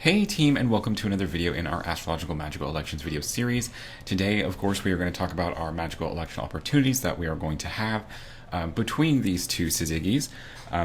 Hey team, and welcome to another video in our Astrological Magical Elections video series. Today, of course, we are going to talk about our magical election opportunities that we are going to have between these two syzygies,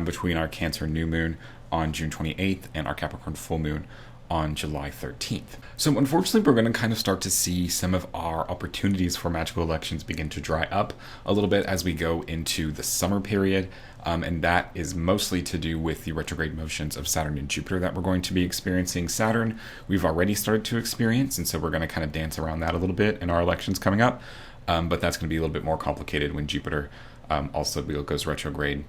between our Cancer New Moon on June 28th and our Capricorn Full Moon on July 13th. So unfortunately, we're going to kind of start to see some of our opportunities for magical elections begin to dry up a little bit as we go into the summer period. And that is mostly to do with the retrograde motions of Saturn and Jupiter that we're going to be experiencing. Saturn, we've already started to experience, and so we're going to kind of dance around that a little bit in our elections coming up. But that's going to be a little bit more complicated when Jupiter also goes retrograde,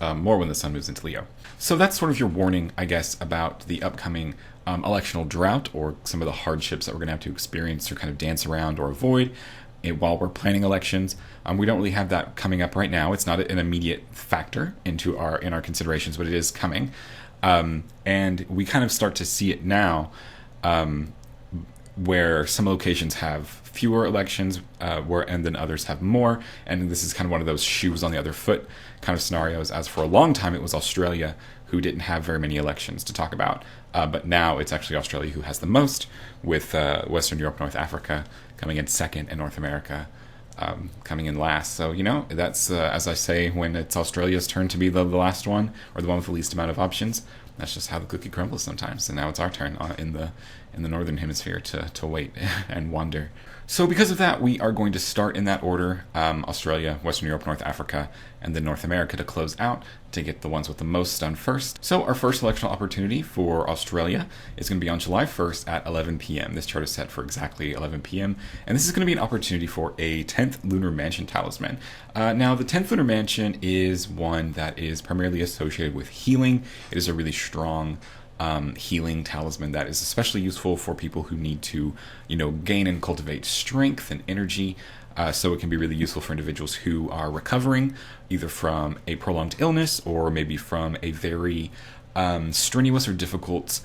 more when the Sun moves into Leo. So that's sort of your warning, I guess, about the upcoming electional drought or some of the hardships that we're going to have to experience or kind of dance around or avoid while we're planning elections. We don't really have that coming up right now. It's not an immediate factor in our considerations, but it is coming. And we kind of start to see it now, where some locations have fewer elections, and then others have more. And this is kind of one of those shoes on the other foot kind of scenarios, as for a long time it was Australia who didn't have very many elections to talk about. But now it's actually Australia who has the most, with Western Europe, North Africa coming in second, and North America coming in last. So, that's, as I say, when it's Australia's turn to be the last one, or the one with the least amount of options, that's just how the cookie crumbles sometimes. And now it's our turn in the Northern Hemisphere to wait and wonder. So because of that, we are going to start in that order: Australia, Western Europe, North Africa, and then North America to close out, to get the ones with the most done first. So our first electional opportunity for Australia is going to be on July 1st at 11 p.m. This chart is set for exactly 11 p.m. And this is going to be an opportunity for a 10th Lunar Mansion talisman. Now, the 10th Lunar Mansion is one that is primarily associated with healing. It is a really strong healing talisman that is especially useful for people who need to, gain and cultivate strength and energy. So it can be really useful for individuals who are recovering either from a prolonged illness or maybe from a very strenuous or difficult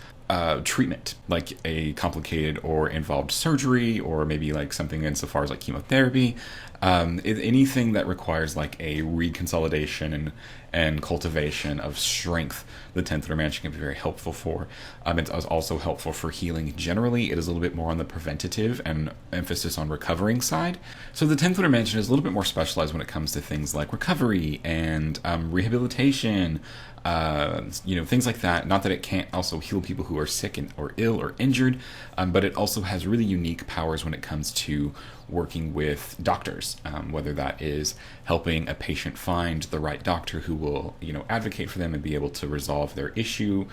treatment, like a complicated or involved surgery, or maybe like something insofar as like chemotherapy. Anything that requires like a reconsolidation and cultivation of strength, the 10th Lunar Mansion can be very helpful for. It's also helpful for healing generally. It is a little bit more on the preventative and emphasis on recovering side. So the 10th Lunar Mansion is a little bit more specialized when it comes to things like recovery and rehabilitation, things like that. Not that it can't also heal people who are sick or ill or injured, but it also has really unique powers when it comes to working with doctors, whether that is helping a patient find the right doctor who will, advocate for them and be able to resolve their issue,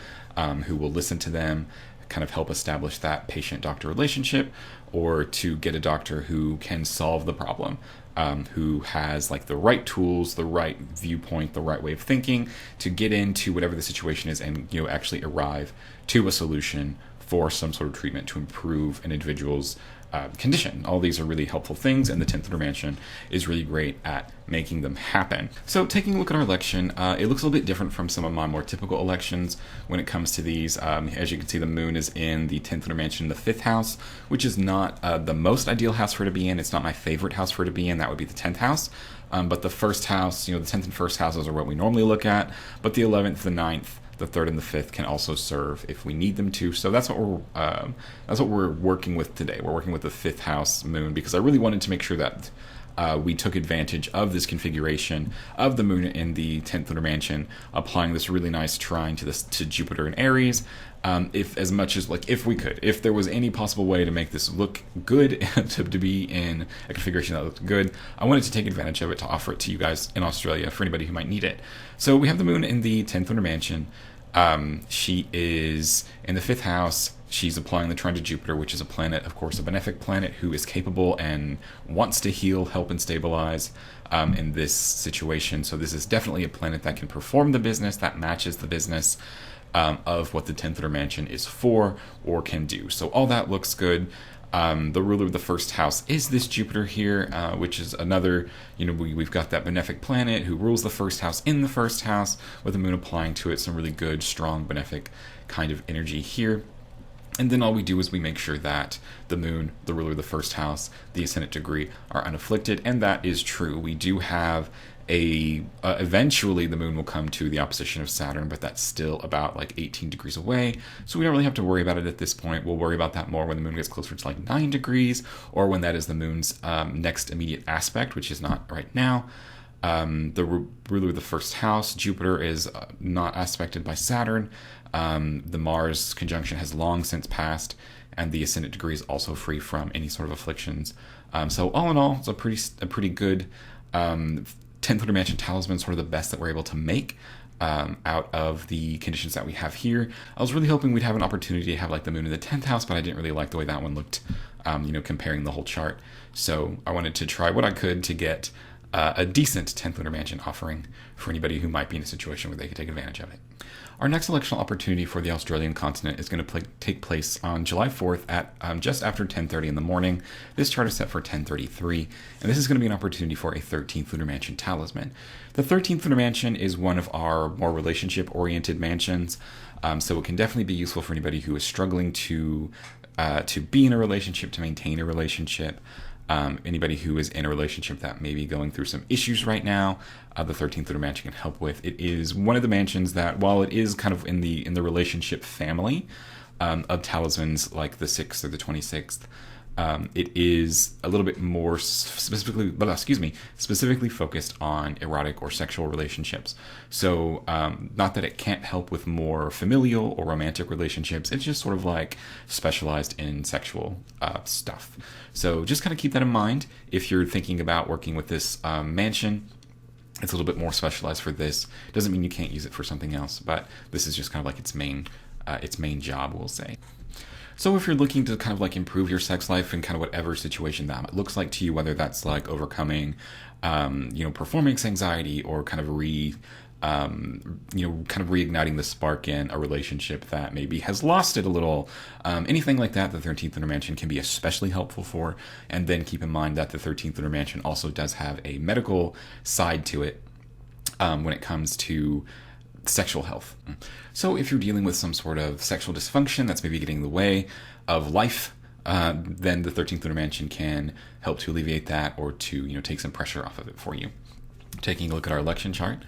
who will listen to them, kind of help establish that patient-doctor relationship, or to get a doctor who can solve the problem, who has like the right tools, the right viewpoint, the right way of thinking to get into whatever the situation is and, actually arrive to a solution for some sort of treatment to improve an individual's condition. All these are really helpful things, and the 10th Lunar Mansion is really great at making them happen. So taking a look at our election, it looks a little bit different from some of my more typical elections when it comes to these. As you can see, the moon is in the 10th Lunar Mansion in the 5th house, which is not the most ideal house for it to be in. It's not my favorite house for it to be in. That would be the 10th house. But the first house, the 10th and 1st houses are what we normally look at, but the 11th, the 9th, the 3rd and the 5th can also serve if we need them to. So that's what we're working with today. We're working with the 5th house moon because I really wanted to make sure that we took advantage of this configuration of the moon in the 10th Lunar Mansion, applying this really nice trine to Jupiter and Aries. If there was any possible way to make this look good, to be in a configuration that looked good, I wanted to take advantage of it to offer it to you guys in Australia for anybody who might need it. So we have the moon in the 10th Lunar Mansion. She is in the 5th house. She's applying the trine to Jupiter, which is a planet, of course, a benefic planet who is capable and wants to heal, help, and stabilize in this situation. So this is definitely a planet that can perform the business, that matches the business of what the 10th Lunar Mansion is for or can do. So all that looks good. The ruler of the 1st house is this Jupiter here, which is another, we've got that benefic planet who rules the 1st house in the 1st house, with the moon applying to it some really good, strong, benefic kind of energy here. And then all we do is we make sure that the moon, the ruler of the 1st house, the ascendant degree are unafflicted, and that is true. We do have eventually the moon will come to the opposition of Saturn, but that's still about like 18 degrees away, so we don't really have to worry about it at this point. We'll worry about that more when the moon gets closer to like 9 degrees, or when that is the moon's next immediate aspect, which is not right now. The ruler of the first house, Jupiter, is not aspected by Saturn. The Mars conjunction has long since passed, and the ascendant degree is also free from any sort of afflictions. So all in all, it's a pretty good 10th Lunar Mansion talisman, sort of the best that we're able to make out of the conditions that we have here. I was really hoping we'd have an opportunity to have like the moon in the 10th house, but I didn't really like the way that one looked, comparing the whole chart. So I wanted to try what I could to get a decent 10th Lunar Mansion offering for anybody who might be in a situation where they could take advantage of it. Our next electional opportunity for the Australian continent is going to take place on July 4th at just after 10:30 in the morning. This chart is set for 10:33, and this is going to be an opportunity for a 13th Lunar Mansion talisman. The 13th Lunar Mansion is one of our more relationship-oriented mansions, so it can definitely be useful for anybody who is struggling to be in a relationship, to maintain a relationship. Anybody who is in a relationship that may be going through some issues right now, the 13th Lunar Mansion can help with. It is one of the mansions that, while it is kind of in the relationship family of talismans like the 6th or the 26th, it is a little bit more specifically focused on erotic or sexual relationships. So not that it can't help with more familial or romantic relationships, it's just sort of like specialized in sexual stuff. So just kind of keep that in mind if you're thinking about working with this mansion. It's a little bit more specialized for this. Doesn't mean you can't use it for something else, but this is just kind of like its main job, we'll say. So if you're looking to kind of like improve your sex life in kind of whatever situation that looks like to you, whether that's like overcoming, performance anxiety, or kind of reigniting the spark in a relationship that maybe has lost it a little, anything like that, the 13th Lunar Mansion can be especially helpful for. And then keep in mind that the 13th Lunar Mansion also does have a medical side to it when it comes to sexual health. So if you're dealing with some sort of sexual dysfunction that's maybe getting in the way of life, then the 13th Lunar Mansion can help to alleviate that, or to take some pressure off of it for you. Taking a look at our election chart,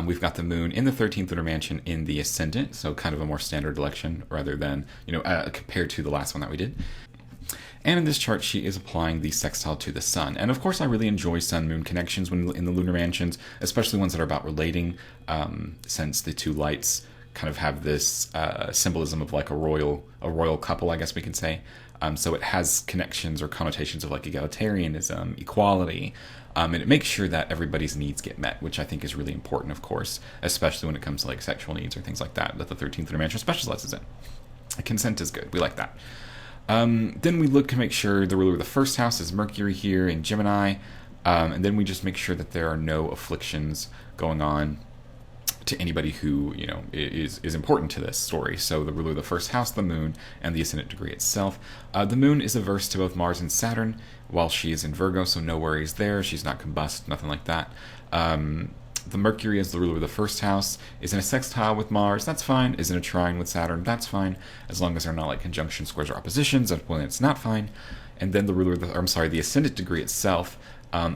we've got the moon in the 13th Lunar Mansion in the ascendant, so kind of a more standard election rather than compared to the last one that we did. And in this chart, she is applying the sextile to the sun. And of course, I really enjoy sun-moon connections when in the lunar mansions, especially ones that are about relating, since the two lights kind of have this symbolism of like a royal couple, I guess we can say. So it has connections or connotations of like egalitarianism, equality, and it makes sure that everybody's needs get met, which I think is really important, of course, especially when it comes to like sexual needs or things like that the 13th Lunar Mansion specializes in. Consent is good. We like that. Then we look to make sure the ruler of the first house is Mercury here in Gemini, and then we just make sure that there are no afflictions going on to anybody who is important to this story. So the ruler of the first house, the moon, and the ascendant degree itself. The moon is averse to both Mars and Saturn while she is in Virgo, so no worries there. She's not combust, nothing like that. The Mercury, as the ruler of the first house, is in a sextile with Mars. That's fine. Is in a trine with Saturn. That's fine. As long as they're not like conjunction squares or oppositions, that's when it's not fine. And then the ascendant degree itself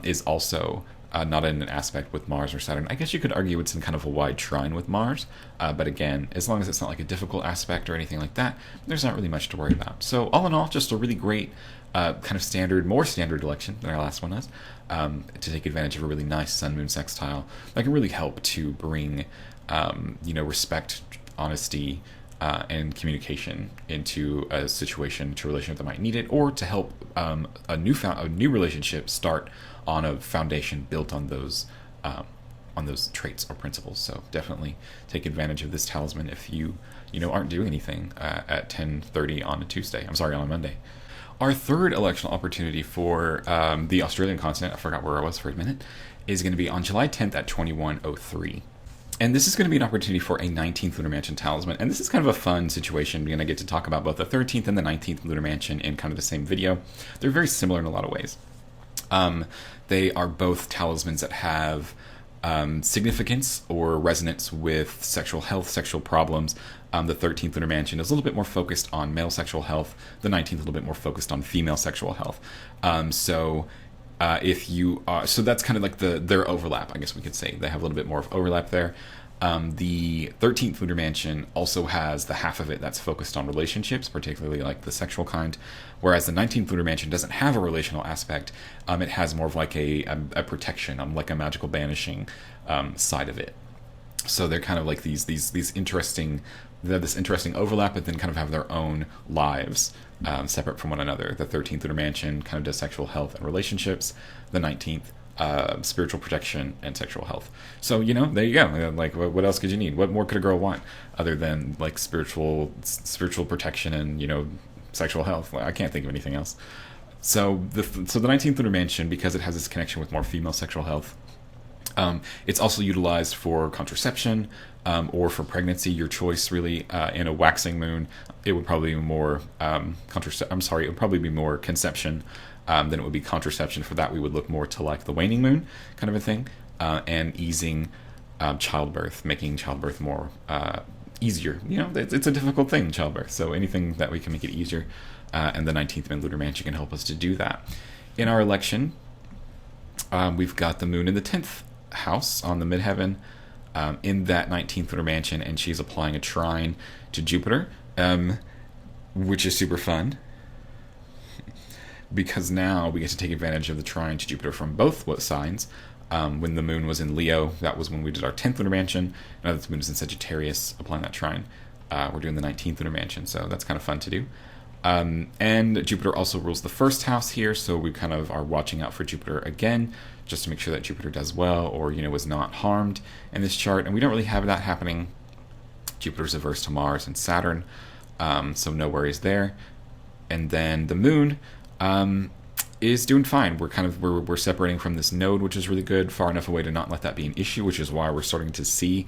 is also not in an aspect with Mars or Saturn. I guess you could argue it's in kind of a wide trine with Mars, but again, as long as it's not like a difficult aspect or anything like that, there's not really much to worry about. So all in all, just a really great kind of more standard election than our last one was, to take advantage of a really nice sun-moon sextile that can really help to bring respect, honesty, and communication into a situation, to a relationship that might need it, or to help a new relationship start on a foundation built on those traits or principles. So definitely take advantage of this talisman if you aren't doing anything at 10:30 on a Monday. Our third electional opportunity for the Australian continent, I forgot where I was for a minute, is going to be on July 10th at 21:03. And this is going to be an opportunity for a 19th Lunar Mansion talisman. And this is kind of a fun situation. We're going to get to talk about both the 13th and the 19th Lunar Mansion in kind of the same video. They're very similar in a lot of ways. They are both talismans that have significance or resonance with sexual health, sexual problems. The 13th Lunar Mansion is a little bit more focused on male sexual health. The 19th a little bit more focused on female sexual health. So If you are, so that's kind of like their overlap, I guess we could say. They have a little bit more of overlap there. The 13th Lunar Mansion also has the half of it that's focused on relationships, particularly like the sexual kind, whereas the 19th Lunar Mansion doesn't have a relational aspect. It has more of like a protection, like a magical banishing side of it. So they're kind of like these interesting, they have this interesting overlap, but then kind of have their own lives separate from one another. The 13th Lunar Mansion kind of does sexual health and relationships. The 19th, spiritual protection and sexual health. So, there you go. Like, what else could you need? What more could a girl want other than like spiritual protection and sexual health? I can't think of anything else. So the 19th Lunar Mansion, because it has this connection with more female sexual health, it's also utilized for contraception or for pregnancy, your choice really. In a waxing moon, it would probably be more it would probably be more conception than it would be contraception. For that, we would look more to like the waning moon kind of a thing, and easing childbirth, making childbirth more easier. It's a difficult thing, childbirth. So anything that we can make it easier, and the 19th Lunar Mansion can help us to do that. In our election, we've got the moon in the 10th house on the midheaven in that 19th Lunar Mansion, and she's applying a trine to Jupiter, which is super fun because now we get to take advantage of the trine to Jupiter from both signs. When the moon was in Leo, that was when we did our 10th Lunar Mansion. Now that the moon is in Sagittarius, applying that trine, we're doing the 19th Lunar Mansion, so that's kind of fun to do. And Jupiter also rules the first house here, so we kind of are watching out for Jupiter again, just to make sure that Jupiter does well or, is not harmed in this chart. And we don't really have that happening. Jupiter's averse to Mars and Saturn, so no worries there. And then the moon is doing fine. We're separating from this node, which is really good, far enough away to not let that be an issue, which is why we're starting to see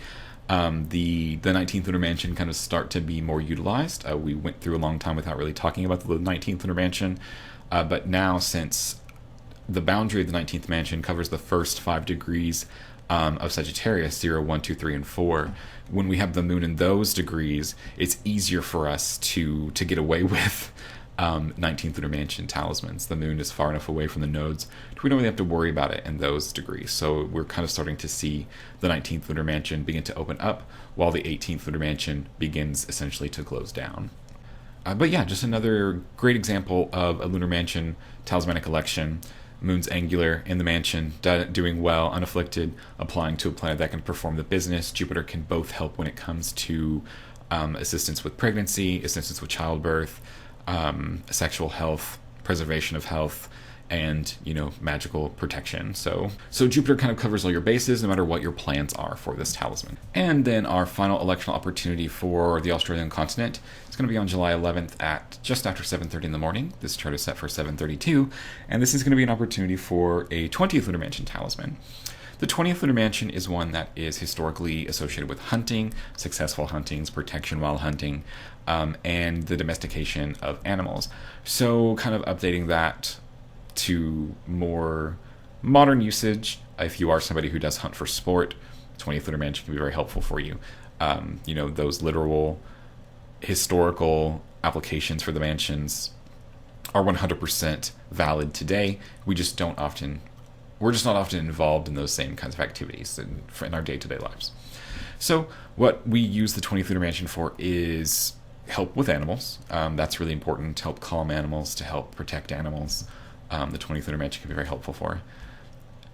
the 19th Lunar Mansion kind of start to be more utilized. We went through a long time without really talking about the 19th Lunar Mansion, but now, since the boundary of the 19th Mansion covers the first 5 degrees of Sagittarius, 0, 1, 2, 3, and 4, when we have the moon in those degrees, it's easier for us to get away with 19th Lunar Mansion talismans. The moon is far enough away from the nodes, we don't really have to worry about it in those degrees. So we're kind of starting to see the 19th Lunar Mansion begin to open up, while the 18th Lunar Mansion begins essentially to close down. But yeah, just another great example of a Lunar Mansion talismanic election. Moon's angular in the mansion, doing well, unafflicted, applying to a planet that can perform the business. Jupiter can both help when it comes to assistance with pregnancy, assistance with childbirth, sexual health, preservation of health, and magical protection. So Jupiter kind of covers all your bases, no matter what your plans are for this talisman. And then our final electional opportunity for the Australian continent is going to be on July 11th at just after 7:30 in the morning. This chart is set for 7:32, and this is going to be an opportunity for a 20th Lunar Mansion talisman. The 20th Lunar Mansion is one that is historically associated with hunting, successful huntings, protection while hunting, and the domestication of animals. So kind of updating that to more modern usage. If you are somebody who does hunt for sport, 20th Lunar Mansion can be very helpful for you. Those literal historical applications for the mansions are 100% valid today. We're just not often involved in those same kinds of activities in our day-to-day lives. So what we use the 20th Lunar Mansion for is help with animals. That's really important, to help calm animals, to help protect animals. The 20th Lunar Mansion can be very helpful for.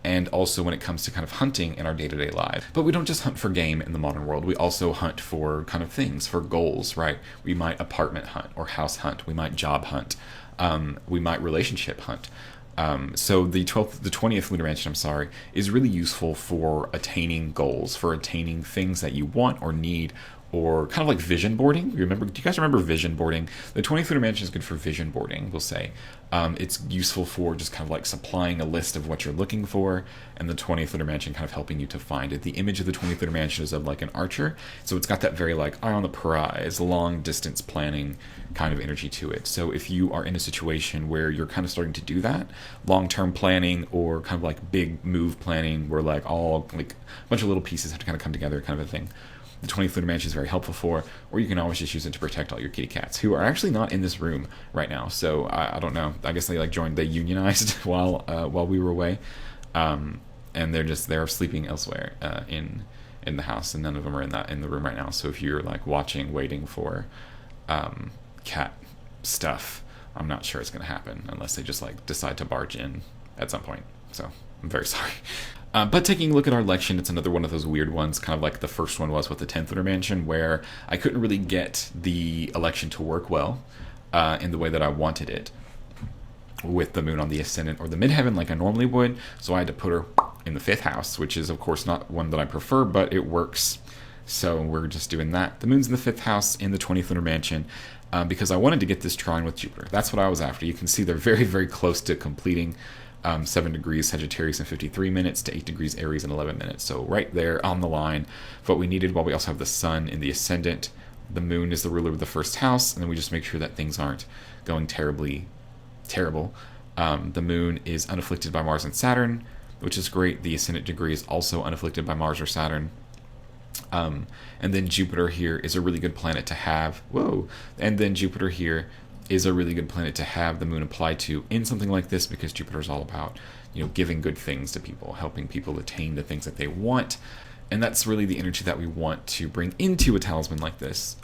And also when it comes to kind of hunting in our day-to-day life. But we don't just hunt for game in the modern world. We also hunt for kind of things, for goals, right? We might apartment hunt or house hunt. We might job hunt. We might relationship hunt. So the 20th Lunar Mansion, is really useful for attaining goals, for attaining things that you want or need, or kind of like vision boarding. Do you guys remember vision boarding? The 20th Lunar Mansion is good for vision boarding, we'll say. It's useful for just kind of like supplying a list of what you're looking for, and the 20th Lunar Mansion kind of helping you to find it. The image of the 20th Lunar Mansion is of like an archer, so it's got that very like eye on the prize, long distance planning kind of energy to it. So if you are in a situation where you're kind of starting to do that, long-term planning or kind of like big move planning, where like all like a bunch of little pieces have to kind of come together kind of a thing, the 20th Lunar Mansion is very helpful for, or you can always just use it to protect all your kitty cats, who are actually not in this room right now. So I don't know. I guess they like joined, they unionized while we were away, and they're sleeping elsewhere in the house, and none of them are in the room right now. So if you're like watching, waiting for cat stuff, I'm not sure it's going to happen unless they just like decide to barge in at some point. So I'm very sorry. But taking a look at our election, it's another one of those weird ones, kind of like the first one was with the 10th Lunar Mansion, where I couldn't really get the election to work well in the way that I wanted it, with the moon on the ascendant or the midheaven like I normally would. So I had to put her in the 5th house, which is of course not one that I prefer, but it works. So we're just doing that. The moon's in the 5th house in the 20th Lunar Mansion, because I wanted to get this trine with Jupiter. That's what I was after. You can see they're very, very close to completing. 7 degrees Sagittarius in 53 minutes to 8 degrees Aries in 11 minutes. So right there on the line of what we needed, while we also have the sun in the ascendant. The moon is the ruler of the 1st house, and then we just make sure that things aren't going terribly terrible. The moon is unafflicted by Mars and Saturn, which is great. The ascendant degree is also unafflicted by Mars or Saturn. And then Jupiter here is a really good planet to have. And then Jupiter here is a really good planet to have the moon apply to in something like this, because Jupiter is all about, giving good things to people, helping people attain the things that they want. And that's really the energy that we want to bring into a talisman like this,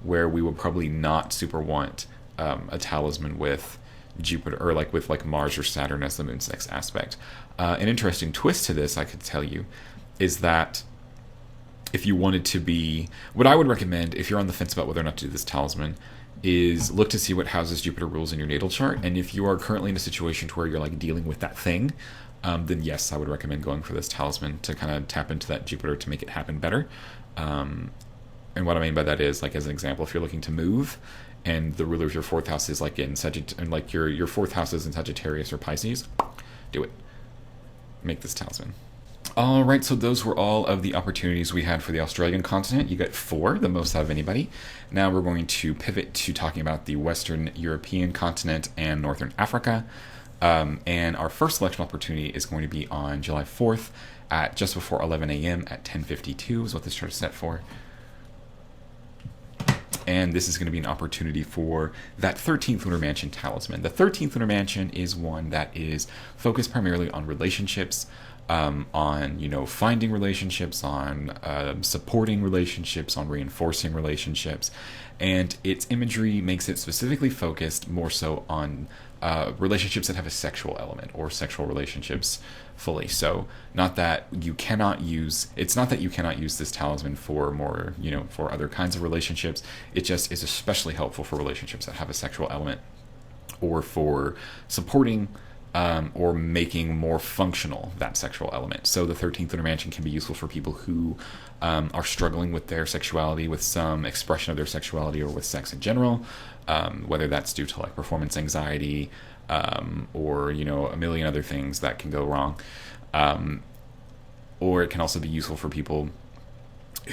where we would probably not super want a talisman with Jupiter, or with Mars or Saturn as the moon's next aspect. An interesting twist to this, I could tell you, is that if you wanted to be, what I would recommend if you're on the fence about whether or not to do this talisman, is look to see what houses Jupiter rules in your natal chart. And if you are currently in a situation to where you're like dealing with that thing, then yes, I would recommend going for this talisman to kind of tap into that Jupiter to make it happen better. And what I mean by that is, like, as an example, if you're looking to move and the ruler of your 4th house is like in and like your 4th house is in Sagittarius or Pisces, do it. Make this talisman. All right, so those were all of the opportunities we had for the Australian continent. You got 4, the most out of anybody. Now we're going to pivot to talking about the Western European continent and Northern Africa. And our first selection opportunity is going to be on July 4th at just before 11 a.m. at 10:52 is what this chart is set for. And this is going to be an opportunity for that 13th Lunar Mansion talisman. The 13th Lunar Mansion is one that is focused primarily on relationships, on finding relationships, on supporting relationships, on reinforcing relationships, and its imagery makes it specifically focused more so on relationships that have a sexual element, or sexual relationships fully. So it's not that you cannot use this talisman for more, for other kinds of relationships. It just is especially helpful for relationships that have a sexual element, or for supporting or making more functional that sexual element. So the 13th Lunar Mansion can be useful for people who are struggling with their sexuality, with some expression of their sexuality, or with sex in general, whether that's due to like performance anxiety, or a million other things that can go wrong. Or it can also be useful for people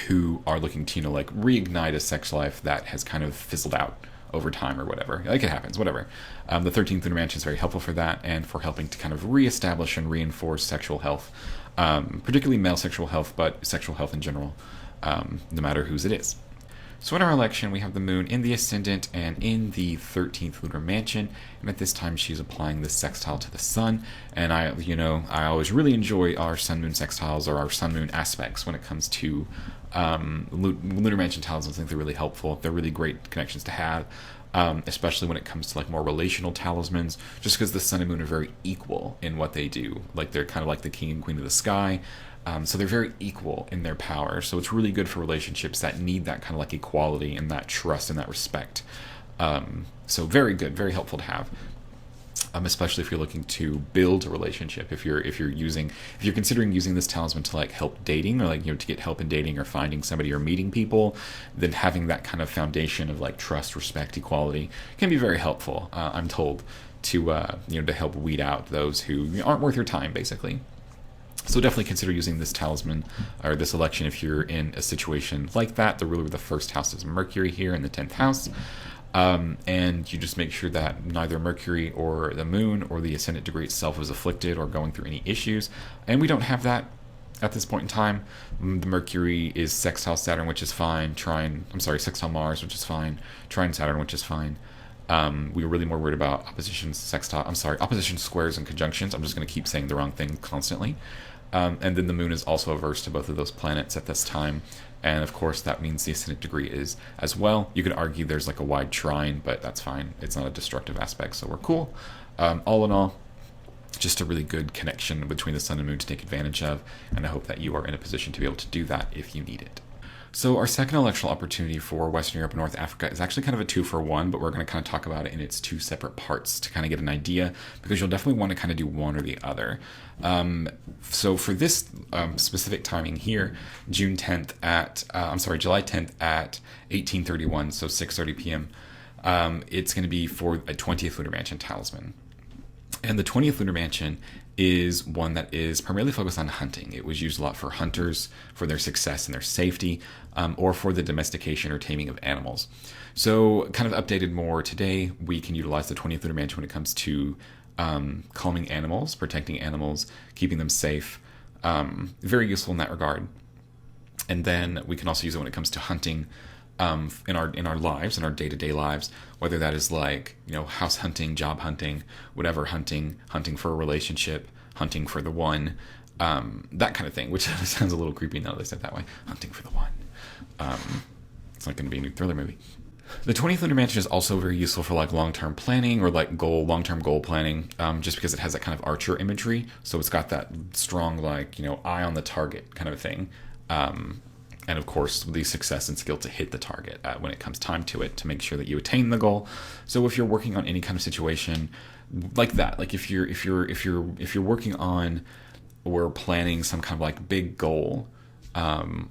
who are looking to reignite a sex life that has kind of fizzled out over time or whatever. Like, it happens, whatever. The 13th Lunar Mansion is very helpful for that, and for helping to kind of reestablish and reinforce sexual health, particularly male sexual health, but sexual health in general, no matter whose it is. So in our election, we have the moon in the ascendant and in the 13th Lunar Mansion, and at this time she's applying the sextile to the sun. And I always really enjoy our sun-moon sextiles, or our sun-moon aspects, when it comes to Lunar Mansion talismans. I think they're really helpful. They're really great connections to have, especially when it comes to more relational talismans, just because the sun and moon are very equal in what they do. They're kind of like the king and queen of the sky. So they're very equal in their power. So it's really good for relationships that need that kind of equality and that trust and that respect. So very good, very helpful to have. Especially if you're looking to build a relationship. If you're considering using this talisman to help dating, or to get help in dating or finding somebody or meeting people, then having that kind of foundation of trust, respect, equality can be very helpful. I'm told to help weed out those who aren't worth your time, basically. So definitely consider using this talisman, or this election, if you're in a situation like that. The ruler of the 1st house is Mercury here in the 10th house. And you just make sure that neither Mercury or the moon or the ascendant degree itself is afflicted or going through any issues. And we don't have that at this point in time. The Mercury is sextile Saturn, which is fine. Sextile Mars, which is fine. Trine Saturn, which is fine. We were really more worried about opposition squares and conjunctions. I'm just going to keep saying the wrong thing constantly. And then the moon is also averse to both of those planets at this time. And of course, that means the ascendant degree is as well. You could argue there's like a wide trine, but that's fine. It's not a destructive aspect, so we're cool. All in all, just a really good connection between the sun and moon to take advantage of. And I hope that you are in a position to be able to do that if you need it. So our second electoral opportunity for Western Europe and North Africa is actually kind of a 2-for-1, but we're going to kind of talk about it in its two separate parts to kind of get an idea, because you'll definitely want to kind of do one or the other. So for this specific timing here, July 10th at 1831, so 6:30 p.m., it's going to be for a 20th Lunar Mansion talisman. And the 20th Lunar Mansion is one that is primarily focused on hunting. It was used a lot for hunters, for their success and their safety, or for the domestication or taming of animals. So kind of updated more today, we can utilize the 20th Lunar Mansion when it comes to calming animals, protecting animals, keeping them safe. Very useful in that regard. And then we can also use it when it comes to hunting in our lives, in our day-to-day lives, whether that is like, house hunting, job hunting, whatever hunting for a relationship, hunting for the one, that kind of thing, which sounds a little creepy now that I said it that way. Hunting for the one. It's not going to be a new thriller movie. The 20th Lunar Mansion is also very useful for like long-term planning or like long-term goal planning, just because it has that kind of archer imagery. So it's got that strong, eye on the target kind of thing. And of course, the success and skill to hit the target when it comes time to it, to make sure that you attain the goal. So if you're working on any kind of situation like that, like if you're working on or planning some kind of like big goal,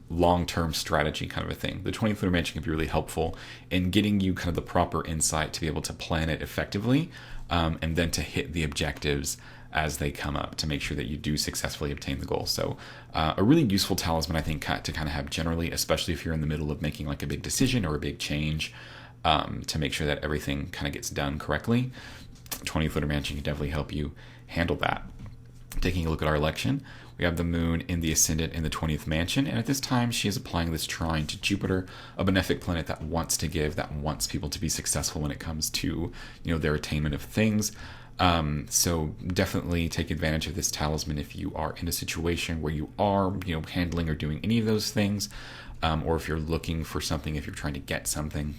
long-term strategy kind of a thing, the 20th Lunar Mansion can be really helpful in getting you kind of the proper insight to be able to plan it effectively, and then to hit the objectives as they come up, to make sure that you do successfully obtain the goal. So a really useful talisman, I think, to kind of have generally, especially if you're in the middle of making like a big decision or a big change, to make sure that everything kind of gets done correctly. 20th Lunar Mansion can definitely help you handle that. Taking a look at our election, we have the moon in the ascendant in the 20th mansion, and at this time she is applying this trine to Jupiter, a benefic planet that wants to give, that wants people to be successful when it comes to their attainment of things. So definitely take advantage of this talisman if you are in a situation where you are, handling or doing any of those things, or if you're looking for something, if you're trying to get something,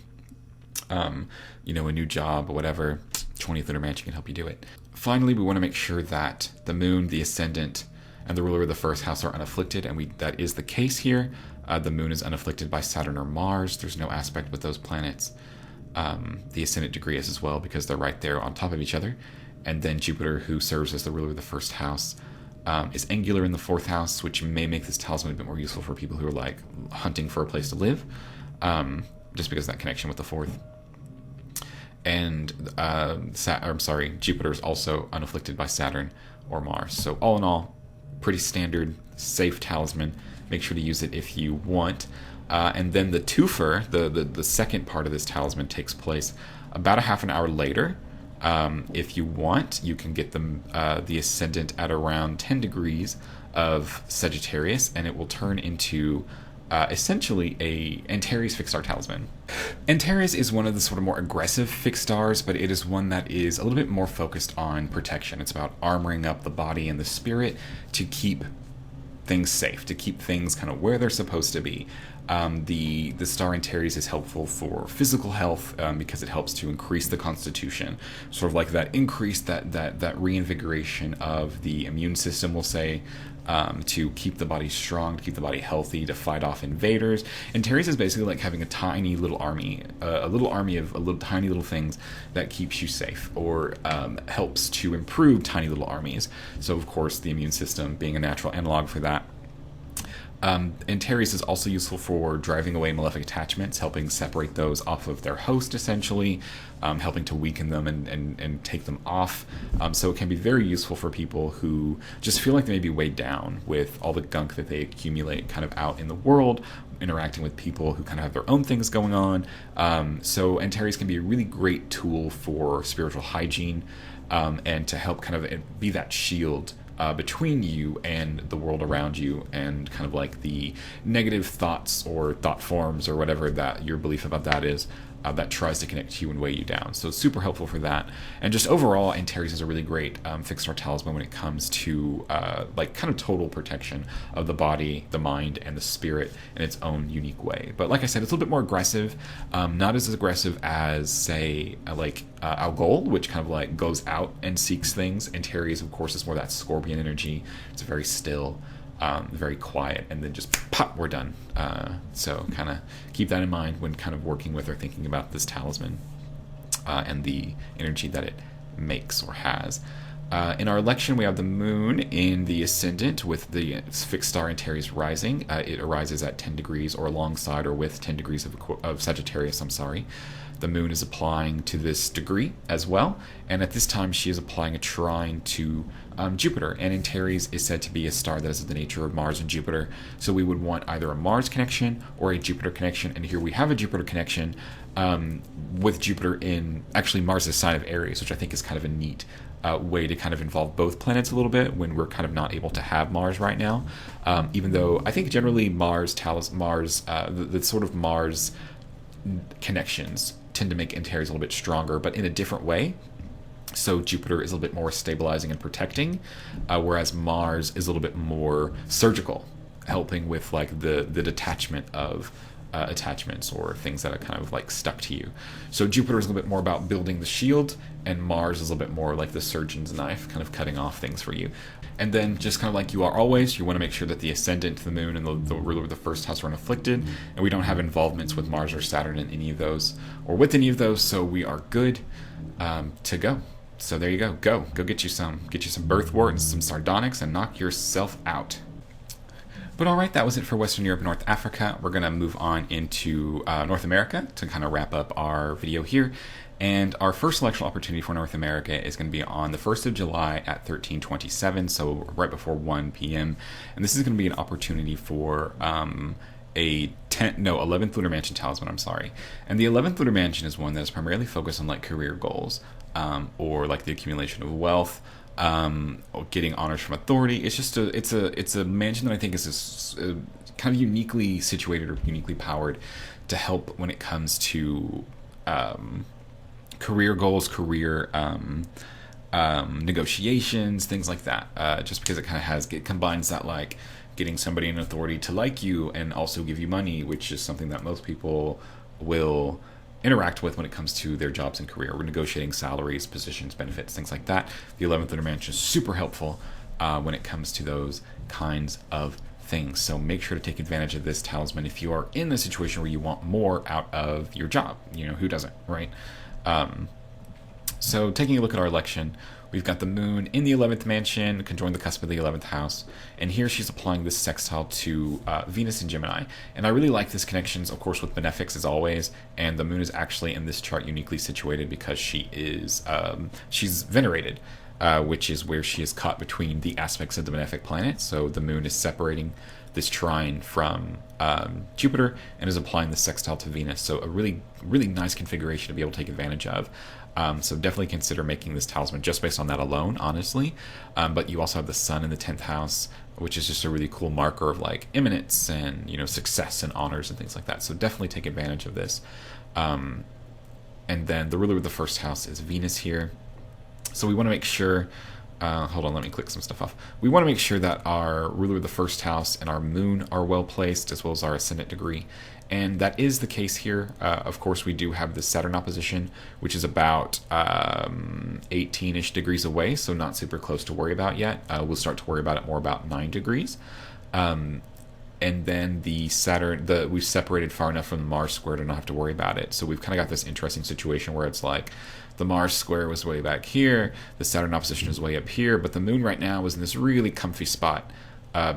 a new job or whatever. 20th Lunar Mansion can help you do it. Finally, we want to make sure that the moon, the ascendant, and the ruler of the first house are unafflicted, and that is the case here. The moon is unafflicted by Saturn or Mars. There's no aspect with those planets. The ascendant degree is as well, because they're right there on top of each other. And then Jupiter, who serves as the ruler of the first house, is angular in the fourth house, which may make this talisman a bit more useful for people who are like hunting for a place to live, just because of that connection with the fourth. And Jupiter is also unafflicted by Saturn or Mars. So all in all, pretty standard, safe talisman. Make sure to use it if you want. And then the twofer, the second part of this talisman, takes place about a half an hour later. If you want, you can get the ascendant at around 10 degrees of Sagittarius, and it will turn into essentially a Antares fixed star talisman. Antares is one of the sort of more aggressive fixed stars, but it is one that is a little bit more focused on protection. It's about armoring up the body and the spirit to keep things safe, to keep things kind of where they're supposed to be. The star Antares is helpful for physical health, because it helps to increase the constitution, sort of like that increase, that reinvigoration of the immune system, we'll say, to keep the body strong, to keep the body healthy, to fight off invaders. Antares is basically like having a tiny little army, of tiny little things that keeps you safe, or helps to improve tiny little armies. So of course the immune system being a natural analog for that. Antares is also useful for driving away malefic attachments, helping separate those off of their host, essentially, helping to weaken them and take them off. So it can be very useful for people who just feel like they may be weighed down with all the gunk that they accumulate kind of out in the world, interacting with people who kind of have their own things going on. So Antares can be a really great tool for spiritual hygiene, and to help kind of be that shield between you and the world around you, and kind of like the negative thoughts or thought forms or whatever that your belief about that is, that tries to connect to you and weigh you down. So it's super helpful for that. And just overall, Antares is a really great fixed star talisman when it comes to like kind of total protection of the body, the mind, and the spirit in its own unique way. But like I said, it's a little bit more aggressive, not as aggressive as, say, Algol, which kind of like goes out and seeks things. Antares, of course, is more that scorpion energy. It's very still, very quiet, and then just pop, we're done. So kind of keep that in mind when kind of working with or thinking about this talisman and the energy that it makes or has. In our election, we have the moon in the ascendant with the fixed star Antares rising. It arises at 10 degrees or alongside or with 10 degrees of Sagittarius, The moon is applying to this degree as well, and at this time she is applying a trine to Jupiter, and Antares is said to be a star that is of the nature of Mars and Jupiter, so we would want either a Mars connection or a Jupiter connection, and here we have a Jupiter connection with Jupiter in actually Mars' sign of Aries, which I think is kind of a neat way to kind of involve both planets a little bit when we're kind of not able to have Mars right now, even though I think generally the sort of Mars connections tend to make Antares a little bit stronger, but in a different way. So Jupiter is a little bit more stabilizing and protecting, whereas Mars is a little bit more surgical, helping with like the detachment of attachments or things that are kind of like stuck to you. So Jupiter is a little bit more about building the shield, and Mars is a little bit more like the surgeon's knife, kind of cutting off things for you. And then, just kind of like you are always, you want to make sure that the ascendant, the moon, and the ruler of the first house are unafflicted, and we don't have involvements with Mars or Saturn in any of those, or with any of those, so we are good to go. So there you go. Go get you some birth wort and some sardonyx and knock yourself out. But all right, that was it for Western Europe and North Africa. We're going to move on into North America to kind of wrap up our video here. And our first selection opportunity for North America is going to be on the 1st of July at 1327, so right before 1 p.m. And this is going to be an opportunity for a 11th Lunar Mansion talisman, And the 11th Lunar Mansion is one that is primarily focused on like career goals, or like the accumulation of wealth, or getting honors from authority. It's just it's a mansion that I think is kind of uniquely situated or uniquely powered to help when it comes to career goals, career negotiations, things like that. Just because it combines that like getting somebody in authority to like you and also give you money, which is something that most people will interact with when it comes to their jobs and career. We're negotiating salaries, positions, benefits, things like that. The 11th Lunar Mansion is super helpful when it comes to those kinds of things. So make sure to take advantage of this talisman if you are in a situation where you want more out of your job. You know, who doesn't, right? So taking a look at our election, we've got the moon in the 11th mansion, conjoined the cusp of the 11th house, and here she's applying this sextile to Venus and Gemini. And I really like this connection, of course, with benefics as always, and the moon is actually in this chart uniquely situated because she is she's venerated, which is where she is caught between the aspects of the benefic planets. So the moon is separating this trine from Jupiter and is applying the sextile to Venus. So a really, really nice configuration to be able to take advantage of. So definitely consider making this talisman just based on that alone, honestly. But you also have the sun in the 10th house, which is just a really cool marker of like eminence and, you know, success and honors and things like that. So definitely take advantage of this. And then the ruler of the first house is Venus here. So we want to make sure, hold on, let me click some stuff off. We want to make sure that our ruler of the first house and our moon are well placed, as well as our ascendant degree. And that is the case here. Of course, we do have the Saturn opposition, which is about 18-ish degrees away, so not super close to worry about yet. We'll start to worry about it more about 9 degrees. And then the Saturn, we've separated far enough from the Mars square to not have to worry about it. So we've kind of got this interesting situation where it's like the Mars square was way back here, the Saturn opposition is way up here, but the moon right now is in this really comfy spot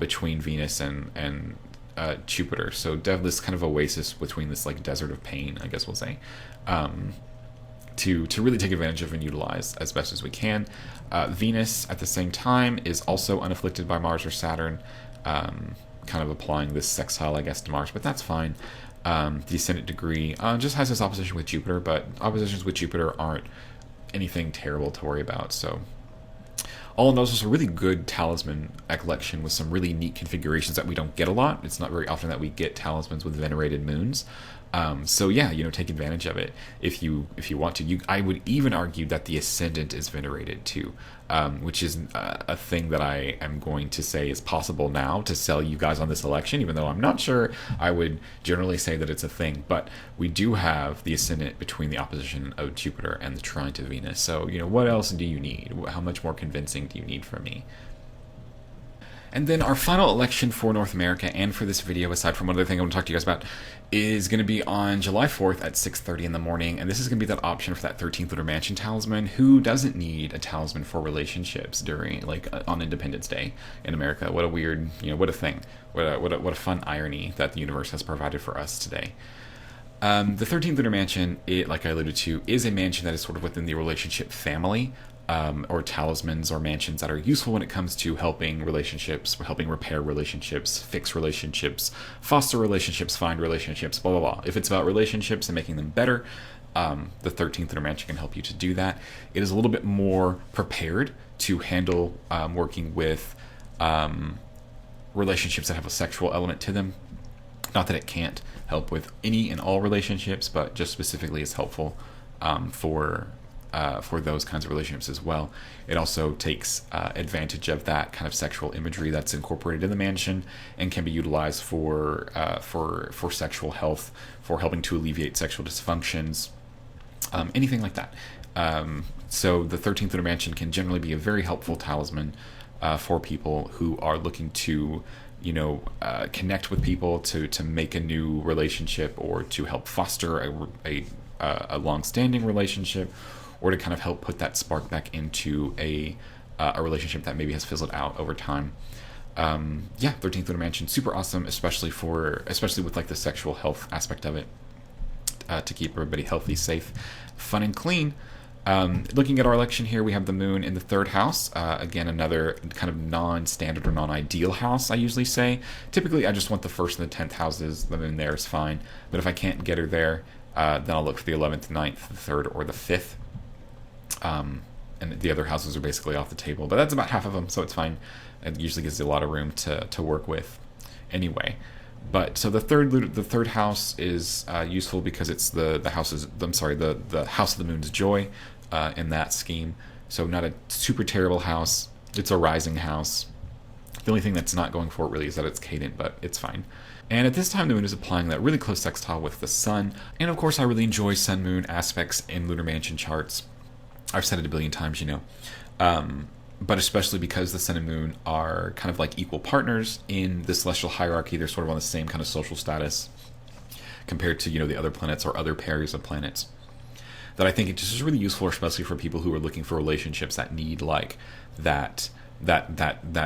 between Venus and Jupiter. So this kind of oasis between this like desert of pain, I guess we'll say, to really take advantage of and utilize as best as we can. Venus at the same time is also unafflicted by Mars or Saturn, kind of applying this sextile, I guess, to Mars, but that's fine. The ascendant degree just has this opposition with Jupiter, but oppositions with Jupiter aren't anything terrible to worry about. So All in all, it's a really good talisman collection with some really neat configurations that we don't get a lot. It's not very often that we get talismans with venerated moons. So yeah, take advantage of it if you want to. I would even argue that the ascendant is venerated too, which is a thing that I am going to say is possible now to sell you guys on this election, even though I'm not sure I would generally say that it's a thing. But we do have the ascendant between the opposition of Jupiter and the trine to Venus. So what else do you need? How much more convincing do you need from me? And then our final election for North America and for this video, aside from one other thing I want to talk to you guys about, is going to be on July 4th at 6:30 in the morning. And this is going to be that option for that 13th Lunar Mansion talisman. Who doesn't need a talisman for relationships during, on Independence Day in America? What a weird, what a thing. What a fun irony that the universe has provided for us today. The 13th Lunar Mansion, like I alluded to, is a mansion that is sort of within the relationship family. Or talismans or mansions that are useful when it comes to helping relationships, helping repair relationships, fix relationships, foster relationships, find relationships, blah, blah, blah. If it's about relationships and making them better, the 13th Lunar Mansion can help you to do that. It is a little bit more prepared to handle working with relationships that have a sexual element to them. Not that it can't help with any and all relationships, but just specifically is helpful for those kinds of relationships as well. It also takes advantage of that kind of sexual imagery that's incorporated in the mansion and can be utilized for sexual health, for helping to alleviate sexual dysfunctions, anything like that. So the 13th Lunar Mansion can generally be a very helpful talisman for people who are looking to connect with people, to make a new relationship, or to help foster a long-standing relationship, or to kind of help put that spark back into a relationship that maybe has fizzled out over time. 13th Lunar Mansion, super awesome, especially with the sexual health aspect of it, to keep everybody healthy, safe, fun, and clean. Looking at our election here, we have the moon in the 3rd house. Again, another kind of non-standard or non-ideal house, I usually say. Typically, I just want the 1st and the 10th houses. The moon there is fine. But if I can't get her there, then I'll look for the 11th, 9th, the 3rd, or the 5th. And the other houses are basically off the table, but that's about half of them, so it's fine. It usually gives you a lot of room to work with anyway. But so the third house is useful because it's the house of the moon's joy in that scheme. So not a super terrible house. It's a rising house. The only thing that's not going for it really is that it's cadent, but it's fine. And at this time, the moon is applying that really close sextile with the sun. And of course, I really enjoy sun-moon aspects in Lunar Mansion charts. I've said it a billion times, but especially because the sun and moon are kind of like equal partners in the celestial hierarchy. They're sort of on the same kind of social status compared to, the other planets or other pairs of planets. That I think it just is really useful, especially for people who are looking for relationships that need that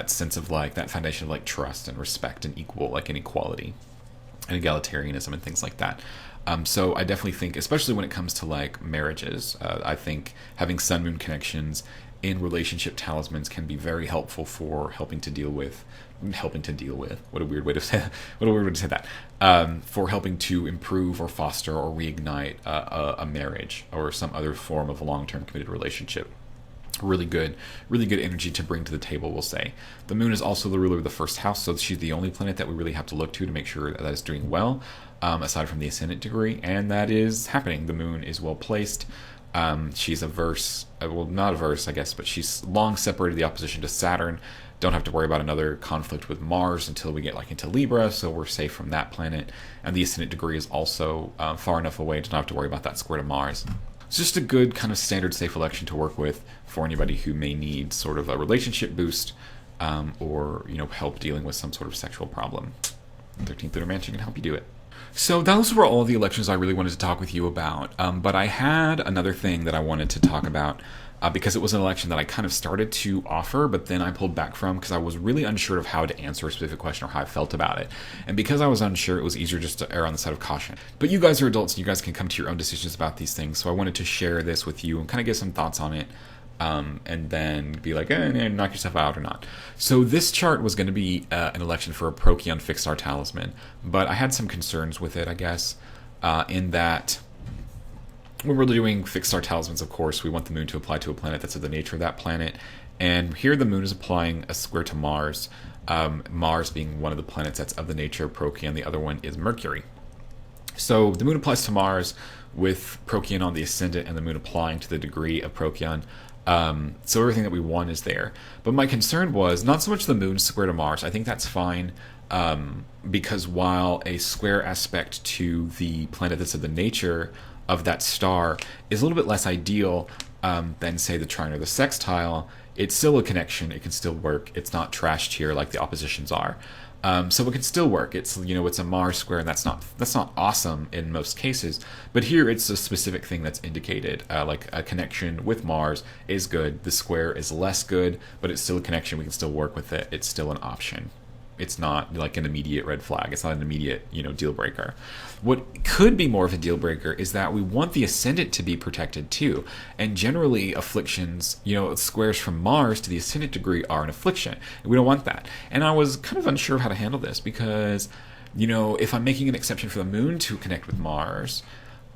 sense of that foundation of trust and respect and inequality and egalitarianism and things like that. So I definitely think, especially when it comes to marriages, I think having sun-moon connections in relationship talismans can be very helpful for helping to deal with. What a weird way to say that. For helping to improve or foster or reignite a marriage or some other form of a long-term committed relationship. Really good energy to bring to the table, we'll say. The moon is also the ruler of the 1st house, so she's the only planet that we really have to look to make sure that it's doing well, aside from the ascendant degree, and that is happening. The moon is well placed. She's not averse, I guess, but she's long separated the opposition to Saturn. Don't have to worry about another conflict with Mars until we get into Libra, so we're safe from that planet. And the ascendant degree is also far enough away to not have to worry about that square to Mars. It's just a good kind of standard safe election to work with for anybody who may need sort of a relationship boost, or help dealing with some sort of sexual problem. 13th Lunar Mansion can help you do it. So those were all the elections I really wanted to talk with you about. But I had another thing that I wanted to talk about because it was an election that I kind of started to offer, but then I pulled back from because I was really unsure of how to answer a specific question or how I felt about it. And because I was unsure, it was easier just to err on the side of caution. But you guys are adults and you guys can come to your own decisions about these things. So I wanted to share this with you and kind of give some thoughts on it. And then be knock yourself out or not. So this chart was going to be an election for a Procyon fixed star talisman, but I had some concerns with it, I guess, in that when we're doing fixed star talismans, of course, we want the moon to apply to a planet that's of the nature of that planet. And here the moon is applying a square to Mars, Mars being one of the planets that's of the nature of Procyon, the other one is Mercury. So the moon applies to Mars with Procyon on the ascendant and the moon applying to the degree of Procyon. So everything that we want is there. But my concern was not so much the moon square to Mars. I think that's fine, because while a square aspect to the planet that's of the nature of that star is a little bit less ideal than, say, the trine or the sextile, it's still a connection. It can still work. It's not trashed here like the oppositions are. So it can still work. It's it's a Mars square, and that's not awesome in most cases. But here it's a specific thing that's indicated, like a connection with Mars is good. The square is less good, but it's still a connection. We can still work with it. It's still an option. It's not like an immediate red flag. It's not an immediate, deal breaker. What could be more of a deal breaker is that we want the ascendant to be protected too. And generally afflictions, squares from Mars to the ascendant degree are an affliction. We don't want that. And I was kind of unsure of how to handle this because, if I'm making an exception for the moon to connect with Mars,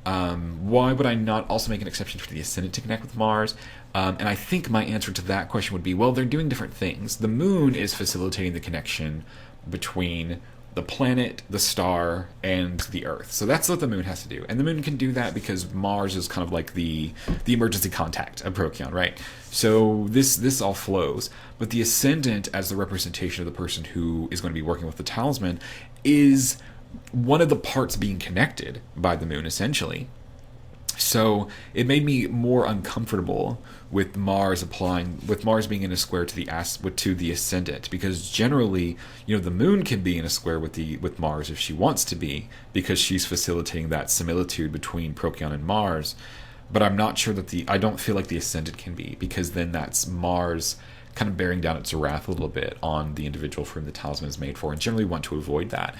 why would I not also make an exception for the ascendant to connect with Mars? And I think my answer to that question would be, well, they're doing different things. The moon is facilitating the connection between the planet, the star, and the Earth. So that's what the moon has to do. And the moon can do that because Mars is kind of like the emergency contact of Procyon, right? So this all flows. But the ascendant, as the representation of the person who is going to be working with the talisman, is one of the parts being connected by the moon, essentially. So it made me more uncomfortable with Mars being in a square to the ascendant, because generally, the moon can be in a square with Mars if she wants to be, because she's facilitating that similitude between Procyon and Mars. But I'm not sure that I don't feel like the ascendant can be, because then that's Mars kind of bearing down its wrath a little bit on the individual for whom the talisman is made for, and generally want to avoid that.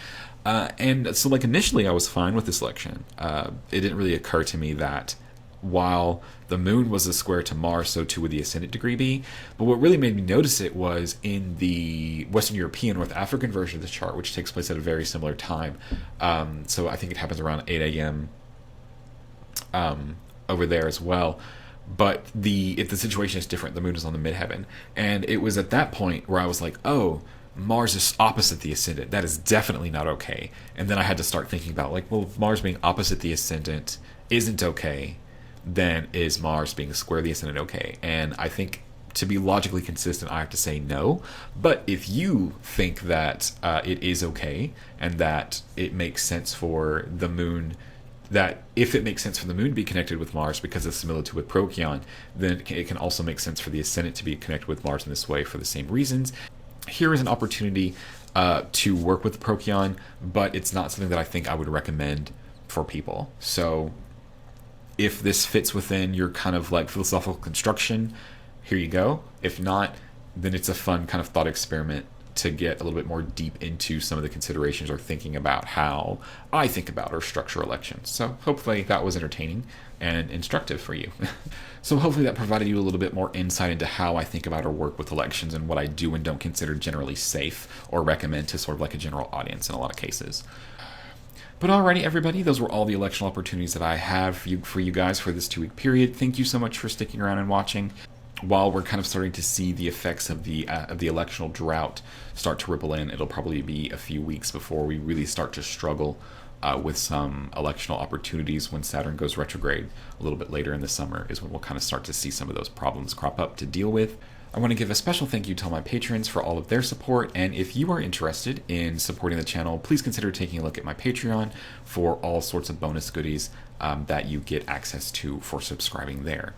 And so, initially I was fine with this selection. It didn't really occur to me that while the moon was a square to Mars, so too would the ascendant degree be. But what really made me notice it was in the Western European, North African version of this chart, which takes place at a very similar time. So I think it happens around 8 a.m. Over there as well. But if the situation is different, the moon is on the midheaven. And it was at that point where I was like, oh, Mars is opposite the ascendant. That is definitely not okay. And then I had to start thinking about, if Mars being opposite the ascendant isn't okay, then is Mars being square the ascendant okay? And I think, to be logically consistent, I have to say no. But if you think that it is okay, and that it makes sense for the moon, that if it makes sense for the moon to be connected with Mars because of similitude with Procyon, then it can also make sense for the ascendant to be connected with Mars in this way for the same reasons. Here is an opportunity to work with Procyon, but it's not something that I think I would recommend for people. So if this fits within your kind of philosophical construction, here you go. If not, then it's a fun kind of thought experiment to get a little bit more deep into some of the considerations or thinking about how I think about or structure elections. So hopefully that was entertaining and instructive for you. So hopefully that provided you a little bit more insight into how I think about or work with elections and what I do and don't consider generally safe or recommend to sort of a general audience in a lot of cases. But alrighty, everybody, those were all the electional opportunities that I have for you guys for this 2-week period. Thank you so much for sticking around and watching. While we're kind of starting to see the effects of the electional drought start to ripple in, it'll probably be a few weeks before we really start to struggle with some electional opportunities. When Saturn goes retrograde a little bit later in the summer is when we'll kind of start to see some of those problems crop up to deal with. I want to give a special thank you to all my patrons for all of their support, and if you are interested in supporting the channel, please consider taking a look at my Patreon for all sorts of bonus goodies that you get access to for subscribing there.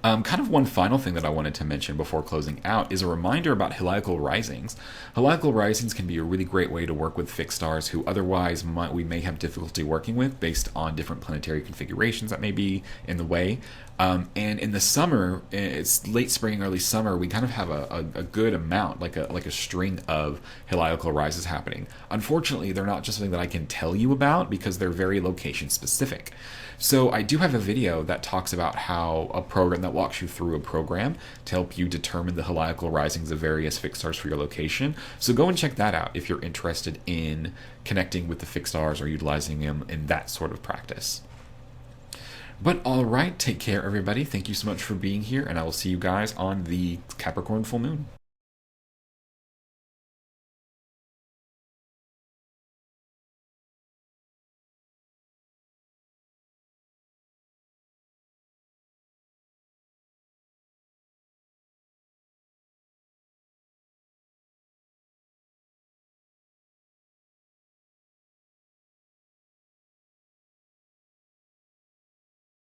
Kind of one final thing that I wanted to mention before closing out is a reminder about heliacal risings. Heliacal risings can be a really great way to work with fixed stars who otherwise we may have difficulty working with based on different planetary configurations that may be in the way. And in the summer, it's late spring, early summer, we kind of have a good amount, like a string of heliacal rises happening. Unfortunately, they're not just something that I can tell you about because they're very location specific. So I do have a video that talks about how a program that walks you through a program to help you determine the heliacal risings of various fixed stars for your location. So go and check that out if you're interested in connecting with the fixed stars or utilizing them in that sort of practice. But all right, take care, everybody. Thank you so much for being here, and I will see you guys on the Capricorn Full Moon.